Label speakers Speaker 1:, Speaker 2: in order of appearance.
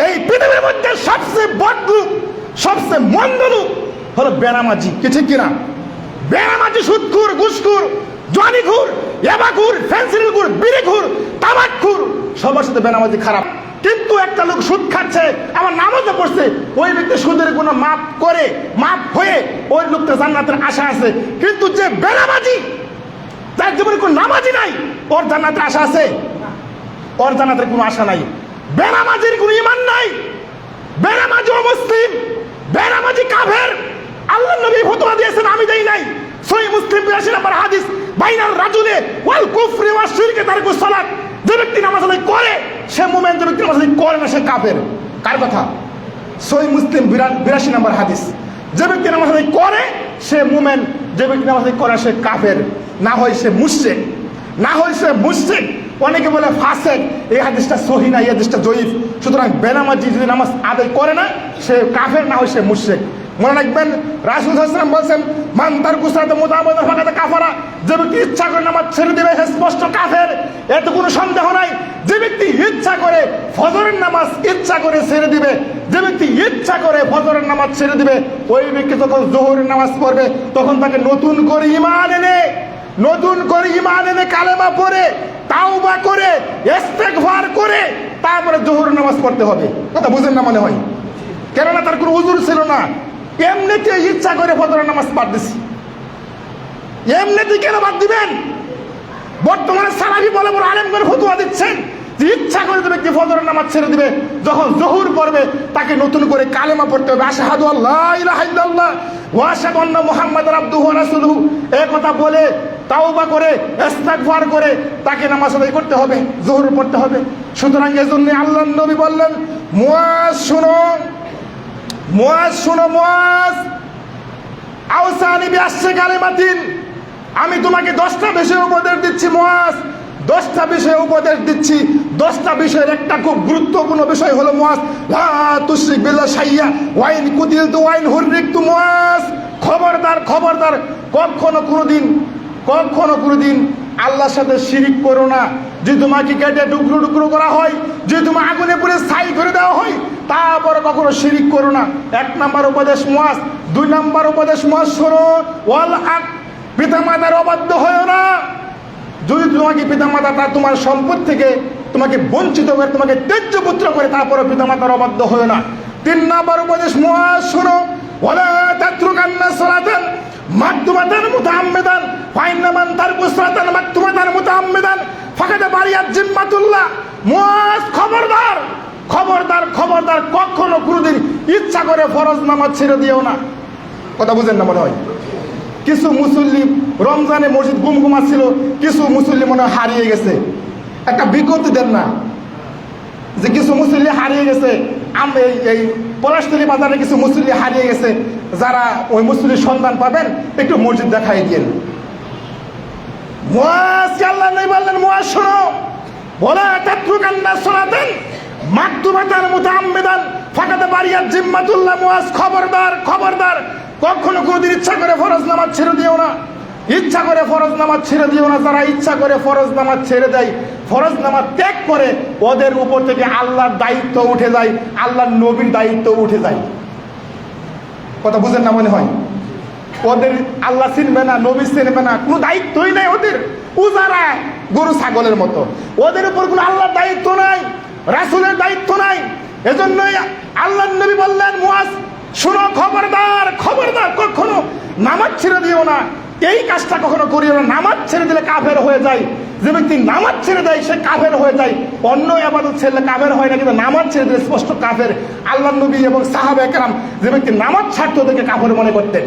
Speaker 1: এই পৃথিবীর মধ্যে সবচেয়ে বদ লোক, সবচেয়ে মন্দ লোক হলো বেনামাজি। কি ঠিক কিনা? বেনামাজি সুদখোর, ঘুষখোর, জোয়ানিখোর, ইয়াবাখোর, ফেন্সিডিলখোর, বিড়িখোর, তামাকখোর, সবার সাথে বেনামাজি খারাপ। কিন্তু একটা লোক সুদ খাচ্ছে, আবার নামাজও পড়ছে, ওই ব্যক্তি সুদের গুনাহ মাফ করে, মাফ হয়ে ওই লোকটা জান্নাতের আশা আছে। কিন্তু যে বেনামাজি, তার জীবনে কোনো নামাজি নাই, ওর জান্নাতের আশা আছে? ওর জান্নাতের কোনো আশা নাই। বেনামাজির কোনো ঈমান নাই, বেনামাজি অমুসলিম, বেনামাজি কাফের। আল্লাহর নবী ফতোয়া দিয়েছেন, আমি দেই নাই। সহিহ মুসলিম 82 নম্বর হাদিস, বাইনাল রাজুলি ওয়াল কুফরি ওয়াশ শিরকি তারকুস সালাত। যে ব্যক্তি নামাজ আদায় করে সে মুমিন, যে ব্যক্তি নামাজ আদায় করে না সে কাফের। কার কথা? সহিহ মুসলিম 82 নম্বর হাদিস। যে ব্যক্তি নামাজ আদায় করে সে মুমিন, যে ব্যক্তি নামাজ আদায় করে সে কাফের, না হয় সে মুশরিক, না হয় সে মুশরিক। অনেকে বলে ফাসেক, এই হাদিসটা সহিহ না, এই হাদিসটা জয়ীফ। সুতরাং বেনামাজি যদি নামাজ আদায় করে না সে কাফের, না হয় সে মুশরিক। মনে রাখবেন, রাসূল সাল্লাল্লাহু আলাইহি ওয়াসাল্লাম বলেছেন, মান তারকু সালাতা মুতাআম্মিদান ফাকাদ কাফারা। যে ব্যক্তি ইচ্ছা করে নামাজ ছেড়ে দিবে সে স্পষ্ট কাফের, এতে কোনো সন্দেহ নাই। যে ব্যক্তি ইচ্ছা করে ফজরের নামাজ ইচ্ছা করে ছেড়ে দিবে, যে ব্যক্তি ইচ্ছা করে ফজরের নামাজ ছেড়ে দিবে, ওই ব্যক্তি যখন যোহরের নামাজ পড়বে তখন তাকে নতুন করে ঈমান এনে কালেমা পড়ে, তাওবা করে, ইস্তেগফার করে তারপরে যোহরের নামাজ পড়তে হবে। কথা বুঝেন না মনে হয়? কেননা তার কোনো উযুর ছিল না, এমনিতে ইচ্ছা করে ফজরের নামাজ বাদ দিছি। এমনিতে কেন বাদ দিবেন? বর্তমানে সালাফি বলে বড় আলেম করে ফতোয়া দিচ্ছেন যে ইচ্ছা করে যে ব্যক্তি ফজরের নামাজ ছেড়ে দিবে, যখন যোহর পড়বে তাকে নতুন করে কালেমা পড়তে হবে, আশহাদু আল্লা ইলাহা ইল্লাল্লাহ ওয়া আশহাদু আন্না মুহাম্মাদার আবদুহু ওয়া রাসূলুহু। এই কথা বলে তাওবা করে, ইস্তেগফার করে তাকে নামাজ আদায় করতে হবে, যোহর পড়তে হবে। সুতরাং এজন্য আল্লাহর নবী বললেন, মুয়াজ শুনো, মুয়াজ শুনো, মুয়াজ আওসানি বিআশরি কালিমাতিন। আমি তোমাকে 10টা বিষয়ে উপদেশ দিচ্ছি মুয়াজ, 10টা বিষয়ে উপদেশ দিচ্ছি। 10টা বিষয়ের একটা খুব গুরুত্বপূর্ণ বিষয় হলো মুয়াজ, লা তুশরিক বিল্লাহি শাইয়া ওয়া ইন কুতিলতু ওয়া ইন হুররিকতু। মুয়াজ খবরদার, খবরদার, কখনো কোনোদিন আল্লাহর সাথে শিরিক করো না। যদি তোমাকে কেটে টুকরো টুকরো করা হয়, যদি তোমার আগুনে পুড়ে ছাই করে দেওয়া হয়, তারপরে কখনো শিরিক করো না। 1 নাম্বার উপদেশ মুয়াজ। 2 নাম্বার উপদেশ মুয়াজ শোনো, ওয়াল হক, পিতামাতার অবাধ্য হয়ো না। যদি তোমাকে পিতামাতা তার তোমার সম্পদ থেকে তোমাকে বঞ্চিত করে, তোমাকে ত্যায্য পুত্র করে, তারপরে পিতামাতার অবাধ্য হয়ো না। 3 নাম্বার উপদেশ মুয়াজ শোনো, ওয়ালা তাতরুকান্না সালাতান মাকতুবাতান মুতাআম্মিদান ফাইন্না মান তারকু সালাতান মাকতুবাতান মুতাআম্মিদান ফাকাদ বারিয়াত জিম্মাতুল্লাহ। মুয়াজ খবরদার, খবরদার, খবরদার, কখনো কোনোদিন ইচ্ছা করে ফরজ নামাজ ছেড়ে দিও না। কথা বুঝেন না মনে হয়? কিছু মুসল্লি রমজানে মসজিদ গুমগুমা ছিল, কিছু মুসল্লি মনে হয় হারিয়ে গেছে। একটা বিজ্ঞপ্তি দেন না যে কিছু মুসল্লি হারিয়ে গেছে, এই পলাশতলী বাজারে কিছু মুসল্লি হারিয়ে গেছে, যারা ওই মুসল্লির সন্ধান পাবেন একটু মসজিদ দেখাই দিয়েন। মুয়াজ আল্লাহ নবী বললেন, মুয়াজ শোনো, ওয়ালা তাতরুকান্না সালাতান মাকতুবাতান মুতাআম্মিদান ফাকাদ বারিয়াত জিম্মাতুল্লাহ। মুয়াজ খবরদার, খবরদার, কখনো কোনোদিন ইচ্ছা করে ফরজ নামাজ ছেড়ে দিও না, ইচ্ছা করে ফরজ নামাজ ছেড়ে দিও না। যারা ইচ্ছা করে ফরজ নামাজ ছেড়ে দেয়, ফরজ নামাজ ত্যাগ করে, ওদের উপর থেকে আল্লাহর দায়িত্ব উঠে যায়, আল্লাহর নবীর দায়িত্ব উঠে যায়। কথা বুঝেন না মনে হয়? ওদের আল্লাহ চিনবে না, নবী চিনবে না, কোনো দায়িত্বই নাই ওদের। উজারা গরু ছাগলের মতো, ওদের উপর কোনো আল্লাহর দায়িত্ব নাই, রাসূলের দায়িত্ব নাই। এজন্যই আল্লাহর নবী বললেন, মুয়াজ শোনো, খবরদার, খবরদার, কখনো নামাজ ছেড়ে দিও না। এই কাজটা কখনো করিও না। নামাজ ছেড়ে দিলে কাফের হয়ে যায়। যে ব্যক্তি নামাজ ছেড়ে দেয় সে কাফের হয়ে যায়। অন্য ইবাদত ছেড়ে কাফের হয় না, কিন্তু নামাজ ছেড়ে দিলে স্পষ্ট কাফের। আল্লাহর নবী এবং সাহাবা একরাম যে ব্যক্তি নামাজ ছাড়তো তাকে কাফের মনে করতেন।